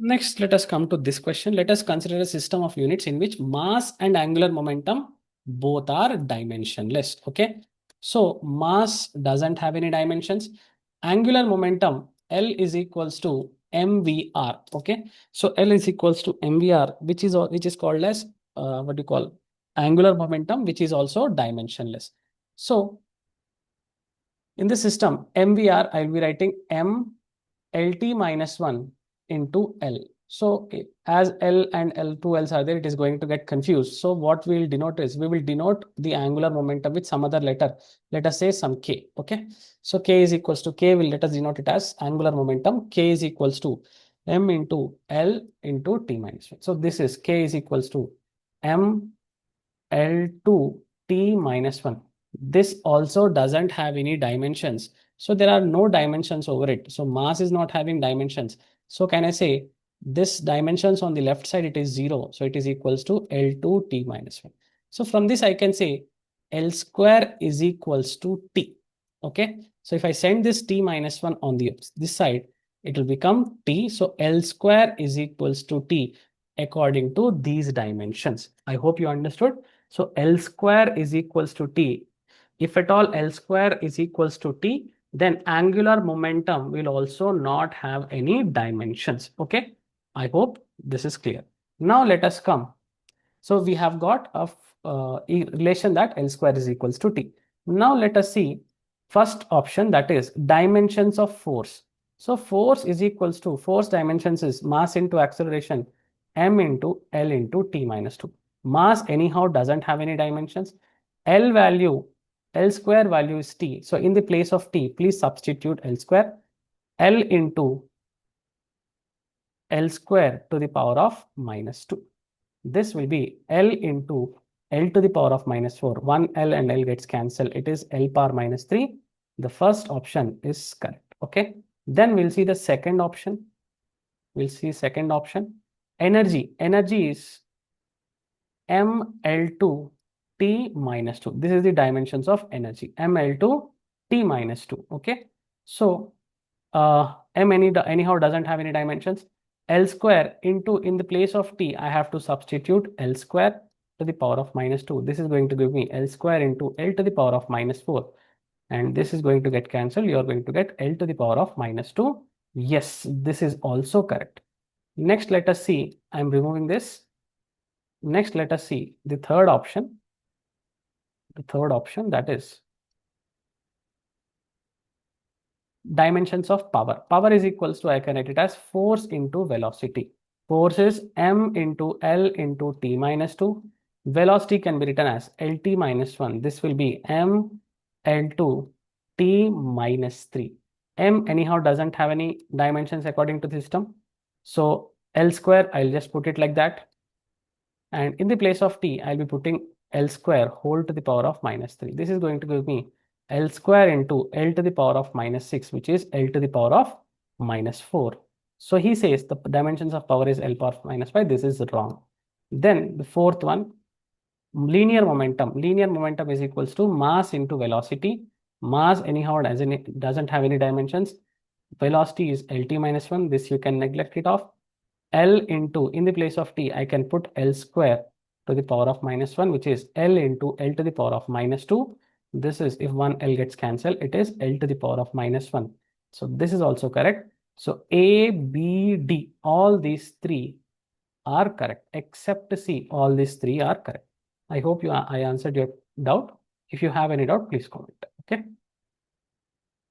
Next, let us come to this question. Let us consider a system of units in which mass and angular momentum both are dimensionless. Okay. So mass doesn't have any dimensions. Angular momentum L is equals to mvr. Okay. So L is equals to mvr, which is called as what do you call angular momentum, which is also dimensionless. So in the system mvr, I'll be writing m LT minus 1 into L. So as L and L, two L's are there, it is going to get confused. So what we will denote is, we will denote the angular momentum with some other letter. Let us say some K. Okay. So K is equals to K, will let us denote it as angular momentum. K is equals to M into L into T minus 1. So this is K is equals to M L2 T minus 1. This also doesn't have any dimensions. So there are no dimensions over it. So mass is not having dimensions. So can I say this dimensions on the left side, it is 0. So it is equals to L2 T minus 1. So from this I can say L square is equals to T. Okay. So if I send this T minus 1 on this side, it will become T. So L square is equals to T according to these dimensions. I hope you understood. So L square is equals to T. If at all L square is equals to T, then angular momentum will also not have any dimensions. Okay. I hope this is clear. Now let us come. So we have got a relation that L square is equals to T. Now let us see first option, that is dimensions of force. So force is equals to, force dimensions is mass into acceleration m into L into T minus 2. Mass anyhow doesn't have any dimensions. L value, L square value is T. So in the place of T, please substitute L square. L into L square to the power of minus 2. This will be L into L to the power of minus 4. 1 L and L gets cancelled. It is L power minus 3. The first option is correct. Okay. Then we'll see the second option. We'll see second option. Energy. Energy is mL2 T minus 2. This is the dimensions of energy. mL2 T minus 2. Okay. So m anyhow doesn't have any dimensions. L square into, in the place of T, I have to substitute L square to the power of minus 2. This is going to give me L square into L to the power of minus 4. And this is going to get cancelled. You are going to get L to the power of minus 2. Yes, this is also correct. Next, let us see. I'm removing this. Next, let us see the third option. The third option, that is dimensions of power. Power is equals to, I can write it as force into velocity. Force is m into L into T minus 2. Velocity can be written as LT minus 1. This will be m L2 T minus 3. M anyhow doesn't have any dimensions according to the system. So L square, I'll just put it like that. And in the place of T, I'll be putting L square whole to the power of minus 3. This is going to give me L square into L to the power of minus 6, which is L to the power of minus 4. So he says the dimensions of power is L power of minus 5. This is wrong. Then the fourth one, linear momentum. Linear momentum is equals to mass into velocity. Mass anyhow doesn't have any dimensions. Velocity is LT minus 1. This you can neglect it off. L into, in the place of T, I can put L square to the power of minus 1, which is L into L to the power of minus 2. This is, if one L gets cancelled, it is L to the power of minus 1. So this is also correct. So A, B, D, all these three are correct, except C, all these three are correct. I hope I answered your doubt. If you have any doubt, please comment. Okay.